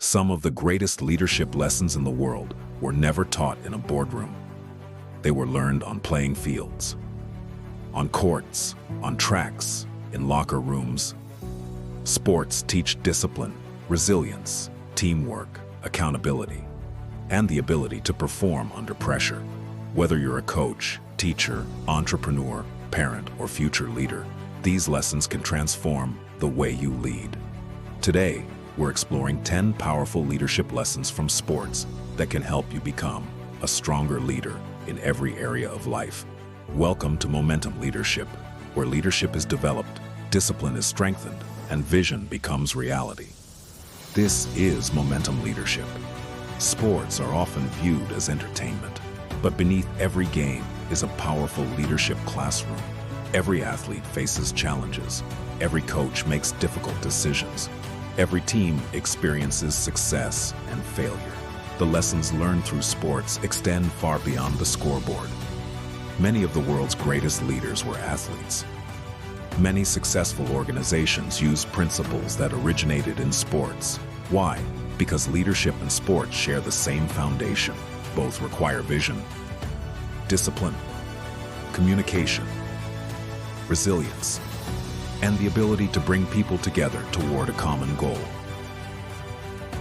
Some of the greatest leadership lessons in the world were never taught in a boardroom. They were learned on playing fields, on courts, on tracks, in locker rooms. Sports teach discipline, resilience, teamwork, accountability, and the ability to perform under pressure. Whether you're a coach, teacher, entrepreneur, parent, or future leader, these lessons can transform the way you lead. Today, we're exploring 10 powerful leadership lessons from sports that can help you become a stronger leader in every area of life. Welcome to Momentum Leadership, where leadership is developed, discipline is strengthened, and vision becomes reality. This is Momentum Leadership. Sports are often viewed as entertainment, but beneath every game is a powerful leadership classroom. Every athlete faces challenges. Every coach makes difficult decisions. Every team experiences success and failure. The lessons learned through sports extend far beyond the scoreboard. Many of the world's greatest leaders were athletes. Many successful organizations use principles that originated in sports. Why? Because leadership and sports share the same foundation. Both require vision, discipline, communication, resilience, and the ability to bring people together toward a common goal.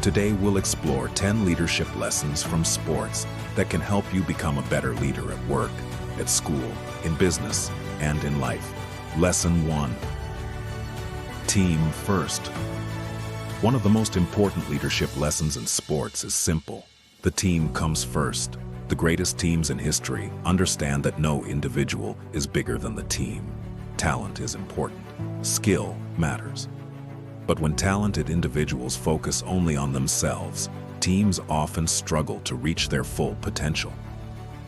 Today we'll explore 10 leadership lessons from sports that can help you become a better leader at work, at school, in business, and in life. Lesson 1. Team first. One of the most important leadership lessons in sports is simple. The team comes first. The greatest teams in history understand that no individual is bigger than the team. Talent is important. Skill matters. But when talented individuals focus only on themselves, teams often struggle to reach their full potential.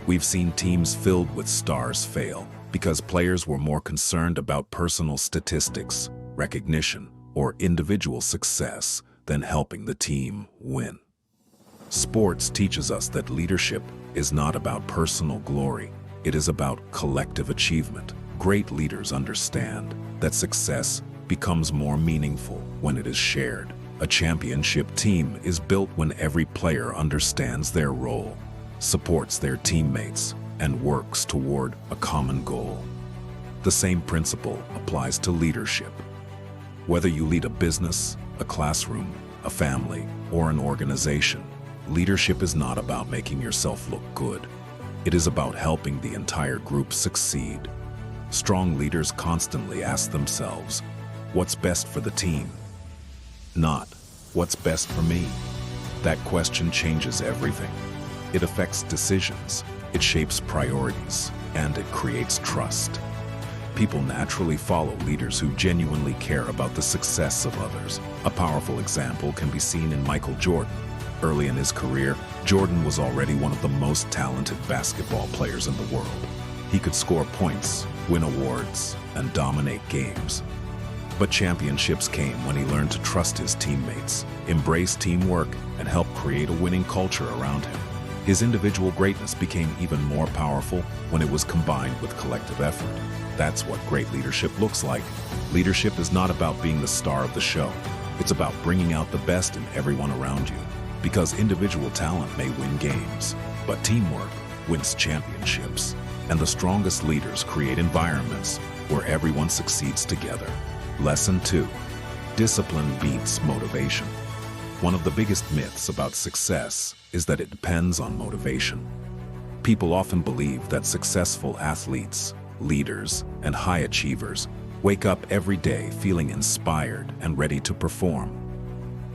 We've seen teams filled with stars fail because players were more concerned about personal statistics, recognition, or individual success than helping the team win. Sports teaches us that leadership is not about personal glory. It is about collective achievement. Great leaders understand that success becomes more meaningful when it is shared. A championship team is built when every player understands their role, supports their teammates, and works toward a common goal. The same principle applies to leadership. Whether you lead a business, a classroom, a family, or an organization, leadership is not about making yourself look good. It is about helping the entire group succeed. Strong leaders constantly ask themselves, what's best for the team? Not, what's best for me? That question changes everything. It affects decisions, it shapes priorities, and it creates trust. People naturally follow leaders who genuinely care about the success of others. A powerful example can be seen in Michael Jordan. Early in his career, Jordan was already one of the most talented basketball players in the world. He could score points, win awards, and dominate games. But championships came when he learned to trust his teammates, embrace teamwork, and help create a winning culture around him. His individual greatness became even more powerful when it was combined with collective effort. That's what great leadership looks like. Leadership is not about being the star of the show. It's about bringing out the best in everyone around you. Because individual talent may win games, but teamwork wins championships. And the strongest leaders create environments where everyone succeeds together. Lesson 2. Discipline beats motivation. One of the biggest myths about success is that it depends on motivation. People often believe that successful athletes, leaders, and high achievers wake up every day feeling inspired and ready to perform.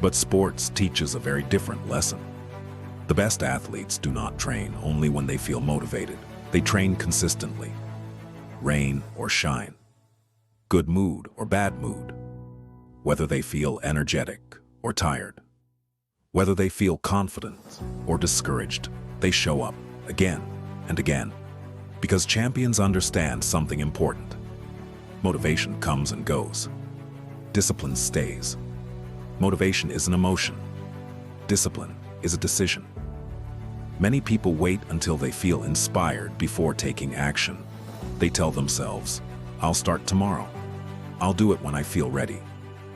But sports teaches a very different lesson. The best athletes do not train only when they feel motivated. They train consistently, rain or shine, good mood or bad mood, whether they feel energetic or tired, whether they feel confident or discouraged, they show up again and again. Because champions understand something important. Motivation comes and goes. Discipline stays. Motivation is an emotion. Discipline is a decision. Many people wait until they feel inspired before taking action. They tell themselves, I'll start tomorrow. I'll do it when I feel ready.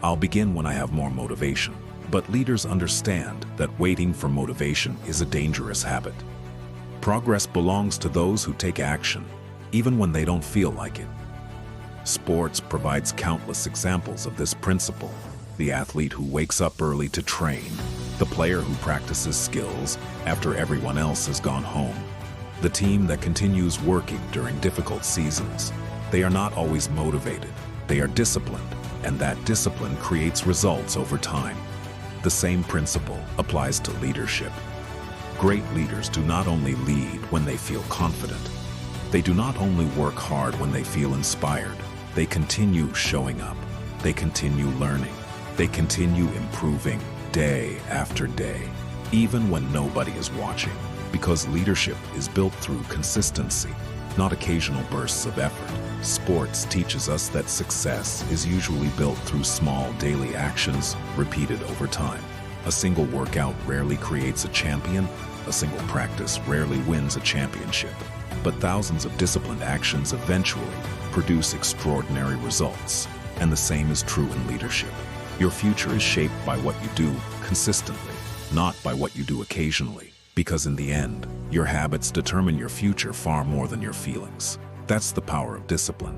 I'll begin when I have more motivation. But leaders understand that waiting for motivation is a dangerous habit. Progress belongs to those who take action, even when they don't feel like it. Sports provides countless examples of this principle. The athlete who wakes up early to train, the player who practices skills after everyone else has gone home, the team that continues working during difficult seasons. They are not always motivated, they are disciplined, and that discipline creates results over time. The same principle applies to leadership. Great leaders do not only lead when they feel confident. They do not only work hard when they feel inspired. They continue showing up. They continue learning. They continue improving day after day, even when nobody is watching, because leadership is built through consistency, not occasional bursts of effort. Sports teaches us that success is usually built through small daily actions repeated over time. A single workout rarely creates a champion. A single practice rarely wins a championship. But thousands of disciplined actions eventually produce extraordinary results. And the same is true in leadership. Your future is shaped by what you do consistently, not by what you do occasionally. Because in the end, your habits determine your future far more than your feelings. That's the power of discipline.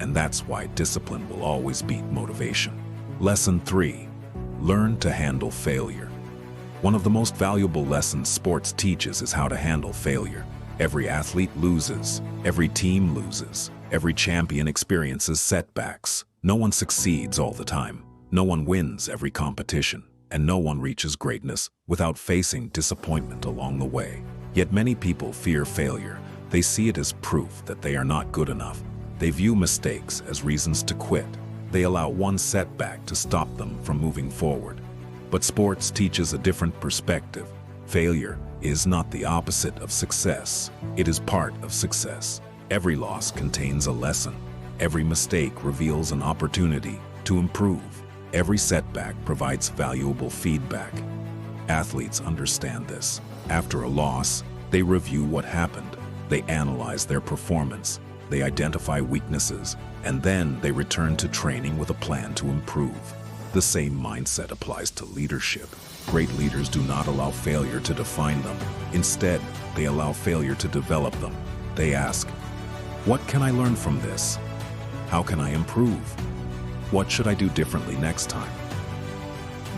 And that's why discipline will always beat motivation. Lesson 3. Learn to handle failure. One of the most valuable lessons sports teaches is how to handle failure. Every athlete loses. Every team loses. Every champion experiences setbacks. No one succeeds all the time. No one wins every competition. And no one reaches greatness without facing disappointment along the way. Yet many people fear failure. They see it as proof that they are not good enough. They view mistakes as reasons to quit. They allow one setback to stop them from moving forward. But sports teaches a different perspective. Failure is not the opposite of success. It is part of success. Every loss contains a lesson. Every mistake reveals an opportunity to improve. Every setback provides valuable feedback. Athletes understand this. After a loss, they review what happened. They analyze their performance. They identify weaknesses, and then they return to training with a plan to improve. The same mindset applies to leadership. Great leaders do not allow failure to define them. Instead, they allow failure to develop them. They ask, "What can I learn from this? How can I improve? What should I do differently next time?"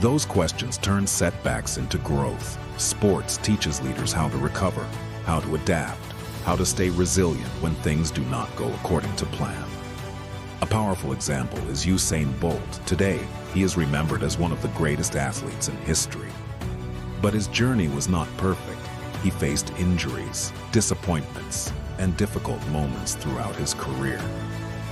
Those questions turn setbacks into growth. Sports teaches leaders how to recover, how to adapt, how to stay resilient when things do not go according to plan. A powerful example is Usain Bolt. Today, he is remembered as one of the greatest athletes in history. But his journey was not perfect. He faced injuries, disappointments, and difficult moments throughout his career.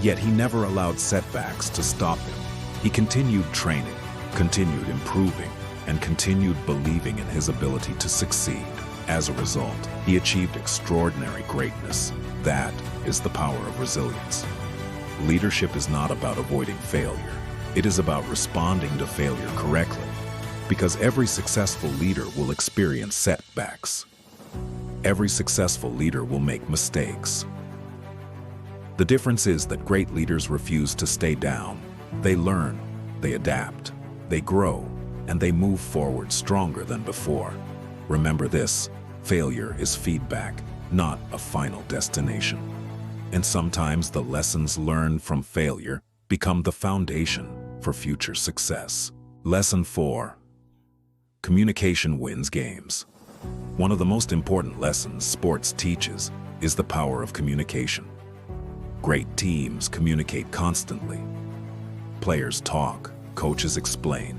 Yet he never allowed setbacks to stop him. He continued training, continued improving, and continued believing in his ability to succeed. As a result, he achieved extraordinary greatness. That is the power of resilience. Leadership is not about avoiding failure. It is about responding to failure correctly. Because every successful leader will experience setbacks. Every successful leader will make mistakes. The difference is that great leaders refuse to stay down. They learn, they adapt, they grow, and they move forward stronger than before. Remember this, failure is feedback, not a final destination. And sometimes the lessons learned from failure become the foundation for future success. Lesson 4. Communication wins games. One of the most important lessons sports teaches is the power of communication. Great teams communicate constantly. Players talk, coaches explain,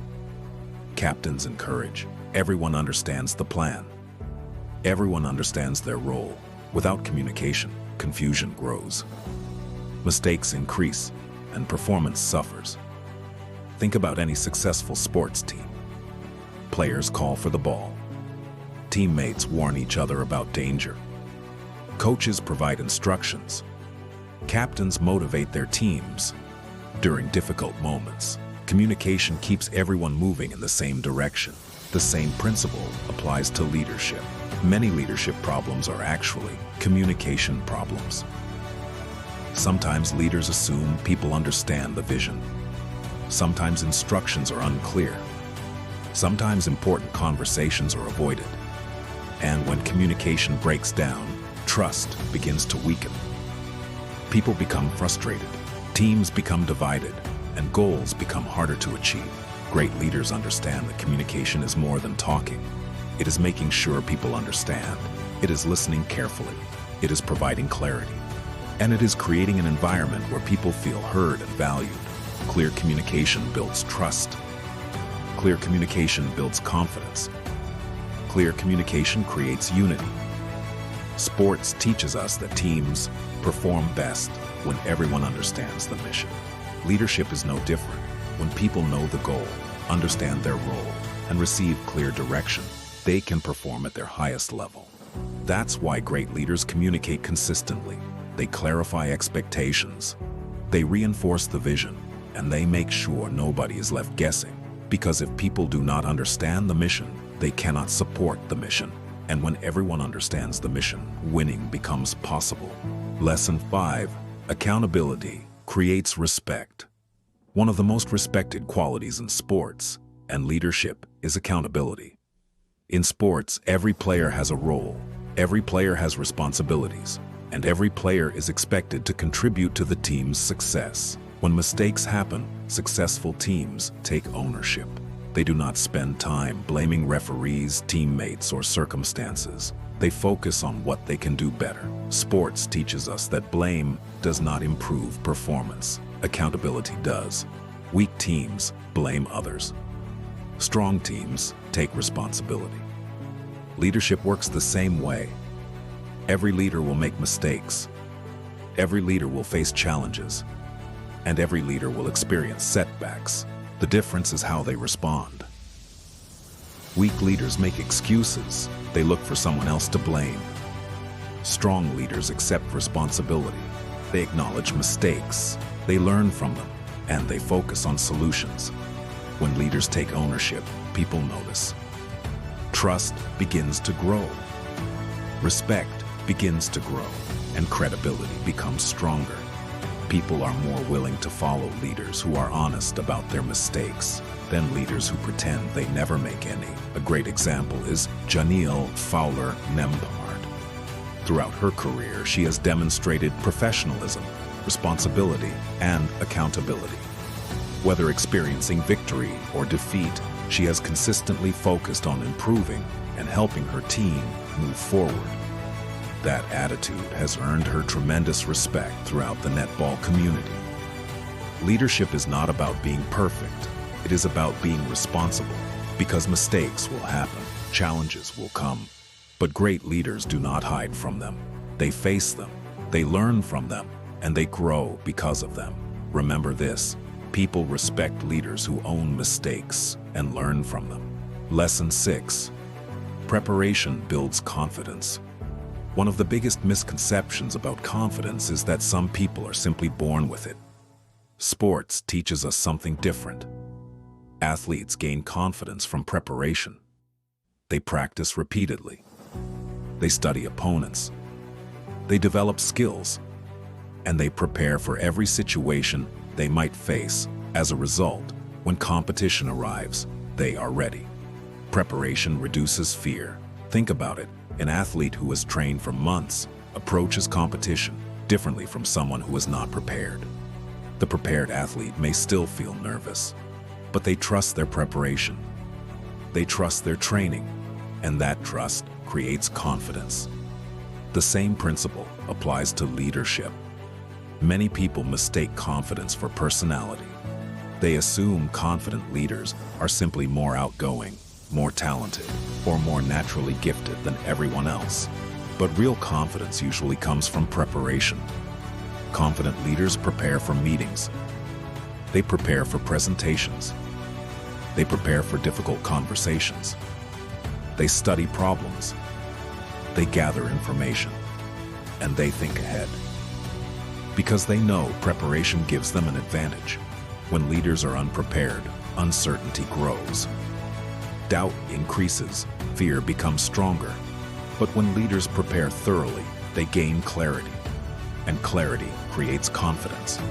captains encourage. Everyone understands the plan. Everyone understands their role. Without communication, confusion grows. Mistakes increase, and performance suffers. Think about any successful sports team. Players call for the ball. Teammates warn each other about danger. Coaches provide instructions. Captains motivate their teams. During difficult moments, communication keeps everyone moving in the same direction. The same principle applies to leadership. Many leadership problems are actually communication problems. Sometimes leaders assume people understand the vision. Sometimes instructions are unclear. Sometimes important conversations are avoided. And when communication breaks down, trust begins to weaken. People become frustrated, teams become divided, and goals become harder to achieve. Great leaders understand that communication is more than talking. It is making sure people understand. It is listening carefully. It is providing clarity. And it is creating an environment where people feel heard and valued. Clear communication builds trust. Clear communication builds confidence. Clear communication creates unity. Sports teaches us that teams perform best when everyone understands the mission. Leadership is no different. When people know the goal, understand their role, and receive clear direction, they can perform at their highest level. That's why great leaders communicate consistently. They clarify expectations, they reinforce the vision, and they make sure nobody is left guessing. Because if people do not understand the mission, they cannot support the mission. And when everyone understands the mission, winning becomes possible. Lesson 5. Accountability creates respect. One of the most respected qualities in sports and leadership is accountability. In sports, every player has a role, every player has responsibilities, and every player is expected to contribute to the team's success. When mistakes happen, successful teams take ownership. They do not spend time blaming referees, teammates, or circumstances. They focus on what they can do better. Sports teaches us that blame does not improve performance. Accountability does. Weak teams blame others. Strong teams take responsibility. Leadership works the same way. Every leader will make mistakes. Every leader will face challenges. And every leader will experience setbacks. The difference is how they respond. Weak leaders make excuses. They look for someone else to blame. Strong leaders accept responsibility. They acknowledge mistakes. They learn from them, and they focus on solutions. When leaders take ownership, people notice. Trust begins to grow. Respect begins to grow, and credibility becomes stronger. People are more willing to follow leaders who are honest about their mistakes than leaders who pretend they never make any. A great example is Janelle Fowler-Nembhard. Throughout her career, she has demonstrated professionalism, responsibility, and accountability. Whether experiencing victory or defeat, she has consistently focused on improving and helping her team move forward. That attitude has earned her tremendous respect throughout the netball community. Leadership is not about being perfect. It is about being responsible, because mistakes will happen, challenges will come. But great leaders do not hide from them. They face them, they learn from them, and they grow because of them. Remember this, people respect leaders who own mistakes and learn from them. Lesson 6. Preparation builds confidence. One of the biggest misconceptions about confidence is that some people are simply born with it. Sports teaches us something different. Athletes gain confidence from preparation. They practice repeatedly. They study opponents. They develop skills. And they prepare for every situation they might face. As a result, when competition arrives, they are ready. Preparation reduces fear. Think about it. An athlete who has trained for months approaches competition differently from someone who is not prepared. The prepared athlete may still feel nervous, but they trust their preparation. They trust their training, and that trust creates confidence. The same principle applies to leadership. Many people mistake confidence for personality. They assume confident leaders are simply more outgoing, more talented, or more naturally gifted than everyone else. But real confidence usually comes from preparation. Confident leaders prepare for meetings. They prepare for presentations. They prepare for difficult conversations. They study problems. They gather information. And they think ahead. Because they know preparation gives them an advantage. When leaders are unprepared, uncertainty grows. Doubt increases, fear becomes stronger. But when leaders prepare thoroughly, they gain clarity. And clarity creates confidence.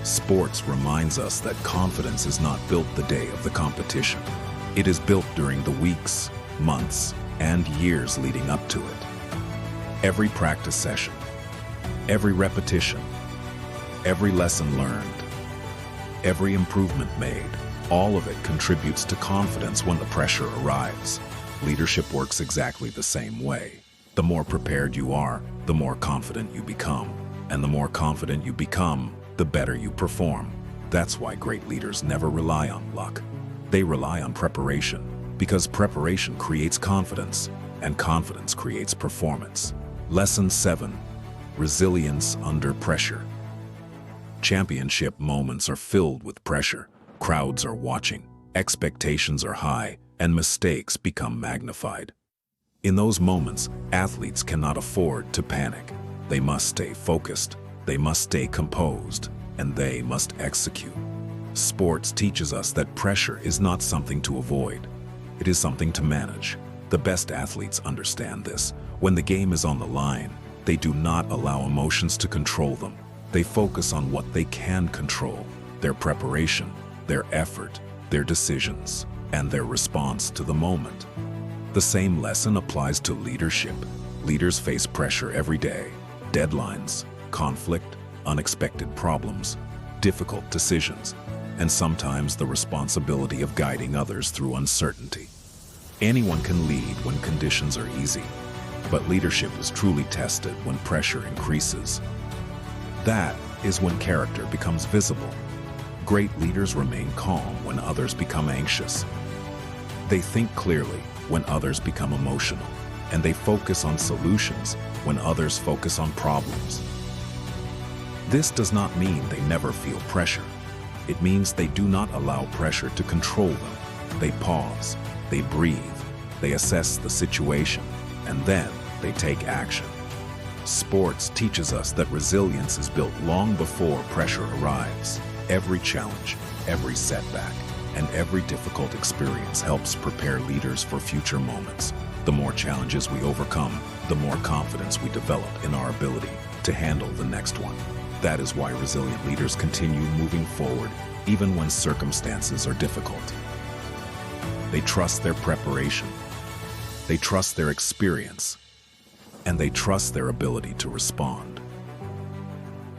Sports reminds us that confidence is not built the day of the competition. It is built during the weeks, months, and years leading up to it. Every practice session, every repetition, every lesson learned, every improvement made, all of it contributes to confidence when the pressure arrives. Leadership works exactly the same way. The more prepared you are, the more confident you become. And the more confident you become, the better you perform. That's why great leaders never rely on luck. They rely on preparation, because preparation creates confidence, and confidence creates performance. Lesson 7. Resilience under pressure. Championship moments are filled with pressure. Crowds are watching, expectations are high, and mistakes become magnified. In those moments, athletes cannot afford to panic. They must stay focused, they must stay composed, and they must execute. Sports teaches us that pressure is not something to avoid. It is something to manage. The best athletes understand this. When the game is on the line, they do not allow emotions to control them. They focus on what they can control: their preparation, their effort, their decisions, and their response to the moment. The same lesson applies to leadership. Leaders face pressure every day: deadlines, conflict, unexpected problems, difficult decisions, and sometimes the responsibility of guiding others through uncertainty. Anyone can lead when conditions are easy, but leadership is truly tested when pressure increases. That is when character becomes visible. Great leaders remain calm when others become anxious. They think clearly when others become emotional, and they focus on solutions when others focus on problems. This does not mean they never feel pressure. It means they do not allow pressure to control them. They pause, they breathe, they assess the situation, and then they take action. Sports teaches us that resilience is built long before pressure arrives. Every challenge, every setback, and every difficult experience helps prepare leaders for future moments. The more challenges we overcome, the more confidence we develop in our ability to handle the next one. That is why resilient leaders continue moving forward even when circumstances are difficult. They trust their preparation, they trust their experience, and they trust their ability to respond.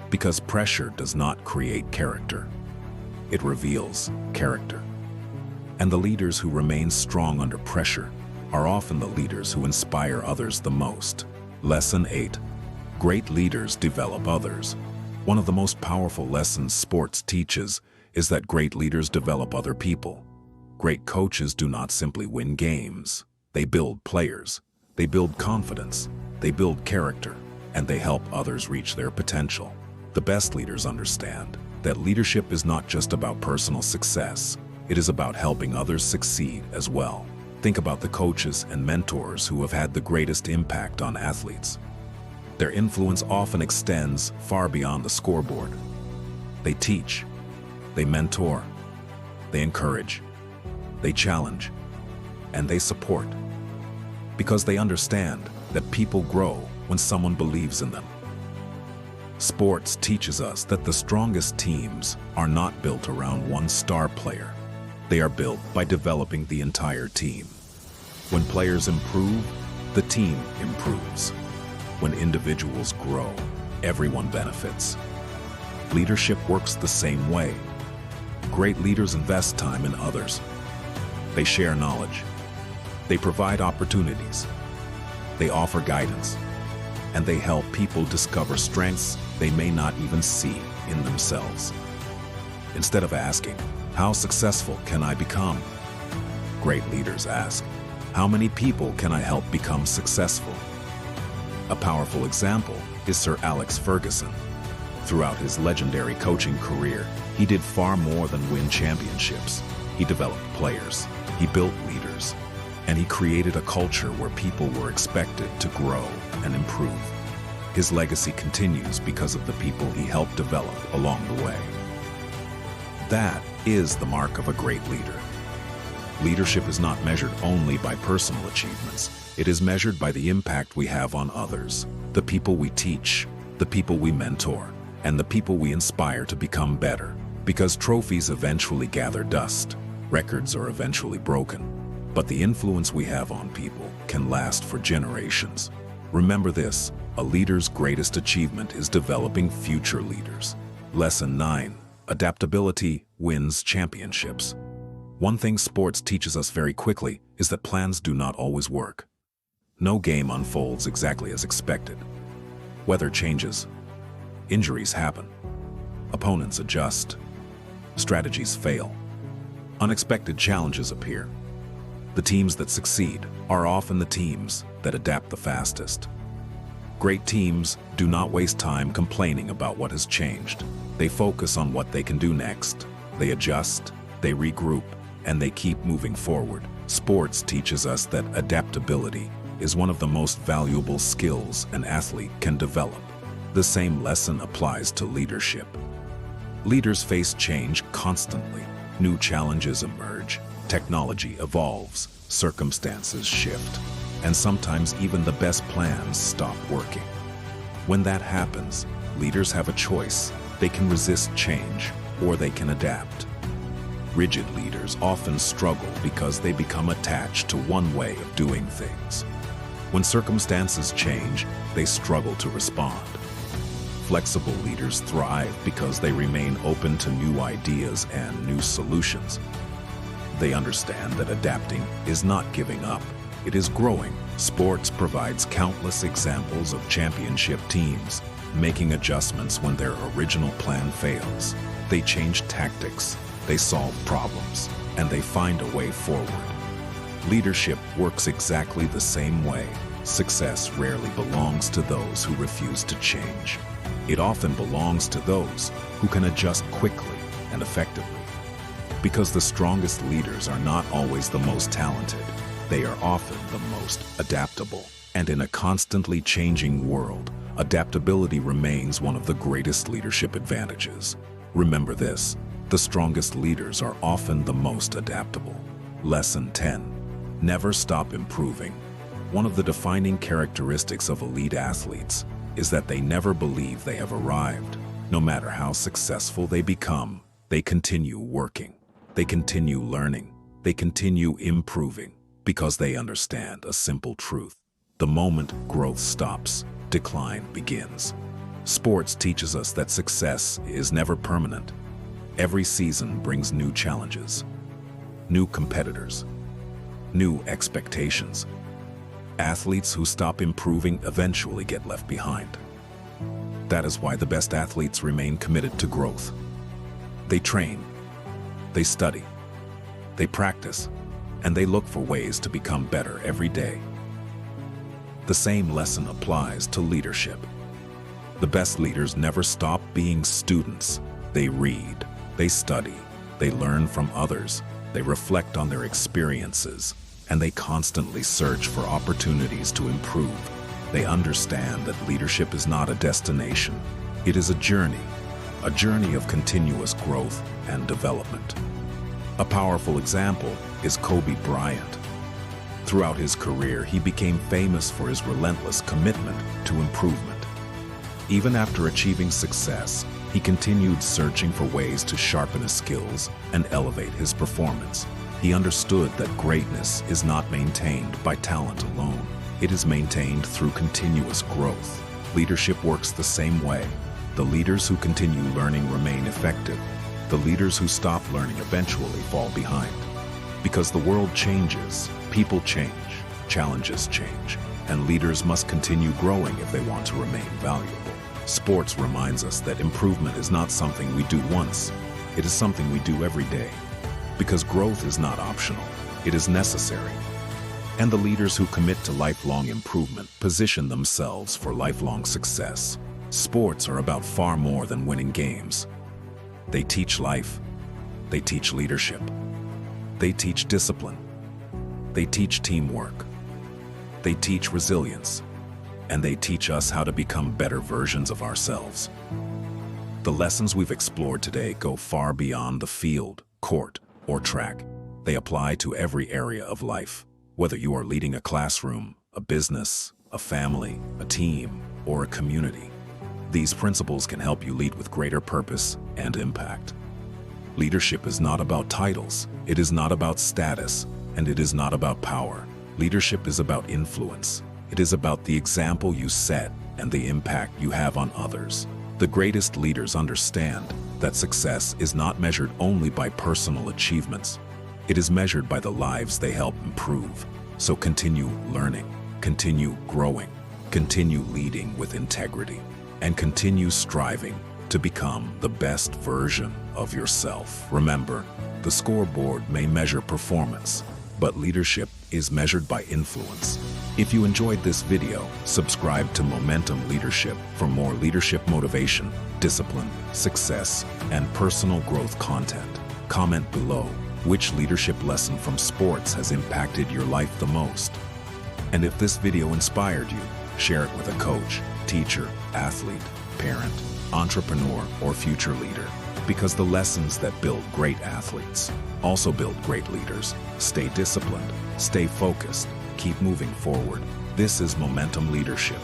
Because pressure does not create character, it reveals character. And the leaders who remain strong under pressure are often the leaders who inspire others the most. Lesson 8. Great leaders develop others. One of the most powerful lessons sports teaches is that great leaders develop other people. Great coaches do not simply win games. They build players. They build confidence. They build character. And they help others reach their potential. The best leaders understand that leadership is not just about personal success. It is about helping others succeed as well. Think about the coaches and mentors who have had the greatest impact on athletes. Their influence often extends far beyond the scoreboard. They teach, they mentor, they encourage, they challenge, and they support. Because they understand that people grow when someone believes in them. Sports teaches us that the strongest teams are not built around one star player. They are built by developing the entire team. When players improve, the team improves. When individuals grow, everyone benefits. Leadership works the same way. Great leaders invest time in others. They share knowledge. They provide opportunities. They offer guidance. And they help people discover strengths they may not even see in themselves. Instead of asking, "How successful can I become?" great leaders ask, "How many people can I help become successful?" A powerful example is Sir Alex Ferguson. Throughout his legendary coaching career, he did far more than win championships. He developed players, he built leaders, and he created a culture where people were expected to grow and improve. His legacy continues because of the people he helped develop along the way. That is the mark of a great leader. Leadership is not measured only by personal achievements. It is measured by the impact we have on others, the people we teach, the people we mentor, and the people we inspire to become better. Because trophies eventually gather dust, Records are eventually broken, but the influence we have on people can last for generations. Remember this, a leader's greatest achievement is developing future leaders. Lesson 9. Adaptability wins championships. One thing sports teaches us very quickly is that plans do not always work. No game unfolds exactly as expected. Weather changes. Injuries happen. Opponents adjust. Strategies fail. Unexpected challenges appear. The teams that succeed are often the teams that adapt the fastest. Great teams do not waste time complaining about what has changed. They focus on what they can do next. They adjust, they regroup, and they keep moving forward. Sports teaches us that adaptability is one of the most valuable skills an athlete can develop. The same lesson applies to leadership. Leaders face change constantly. New challenges emerge, technology evolves, circumstances shift, and sometimes even the best plans stop working. When that happens, leaders have a choice. They can resist change, or they can adapt. Rigid leaders often struggle because they become attached to one way of doing things. When circumstances change, they struggle to respond. Flexible leaders thrive because they remain open to new ideas and new solutions. They understand that adapting is not giving up, it is growing. Sports provides countless examples of championship teams making adjustments when their original plan fails. They change tactics, they solve problems, and they find a way forward. Leadership works exactly the same way. Success rarely belongs to those who refuse to change. It often belongs to those who can adjust quickly and effectively. Because the strongest leaders are not always the most talented, they are often the most adaptable. And in a constantly changing world, adaptability remains one of the greatest leadership advantages. Remember this, the strongest leaders are often the most adaptable. Lesson 10. Never stop improving. One of the defining characteristics of elite athletes is that they never believe they have arrived. No matter how successful they become, they continue working. They continue learning. They continue improving because they understand a simple truth. The moment growth stops, decline begins. Sports teaches us that success is never permanent. Every season brings new challenges, new competitors, new expectations. Athletes who stop improving eventually get left behind. That is why the best athletes remain committed to growth. They train, they study, they practice, and they look for ways to become better every day. The same lesson applies to leadership. The best leaders never stop being students. They read, they study, they learn from others, they reflect on their experiences, and they constantly search for opportunities to improve. They understand that leadership is not a destination. It is a journey of continuous growth and development. A powerful example is Kobe Bryant. Throughout his career, he became famous for his relentless commitment to improvement. Even after achieving success, he continued searching for ways to sharpen his skills and elevate his performance. He understood that greatness is not maintained by talent alone. It is maintained through continuous growth. Leadership works the same way. The leaders who continue learning remain effective. The leaders who stop learning eventually fall behind. Because the world changes, people change, challenges change, and leaders must continue growing if they want to remain valuable. Sports reminds us that improvement is not something we do once. It is something we do every day. Because growth is not optional, it is necessary. And the leaders who commit to lifelong improvement position themselves for lifelong success. Sports are about far more than winning games. They teach life. They teach leadership. They teach discipline. They teach teamwork. They teach resilience. And they teach us how to become better versions of ourselves. The lessons we've explored today go far beyond the field, court, or track. They apply to every area of life. Whether you are leading a classroom, a business, a family, a team, or a community, these principles can help you lead with greater purpose and impact. Leadership is not about titles, it is not about status, and it is not about power. Leadership is about influence. It is about the example you set and the impact you have on others. The greatest leaders understand that success is not measured only by personal achievements. It is measured by the lives they help improve. So continue learning, continue growing, continue leading with integrity, and continue striving to become the best version of yourself. Remember, the scoreboard may measure performance, but leadership is measured by influence. If you enjoyed this video, subscribe to Momentum Leadership for more leadership motivation, discipline, success, and personal growth content. Comment below which leadership lesson from sports has impacted your life the most. And if this video inspired you, share it with a coach, teacher, athlete, parent, entrepreneur, or future leader. Because the lessons that build great athletes also build great leaders. Stay disciplined, stay focused, keep moving forward. This is Momentum Leadership.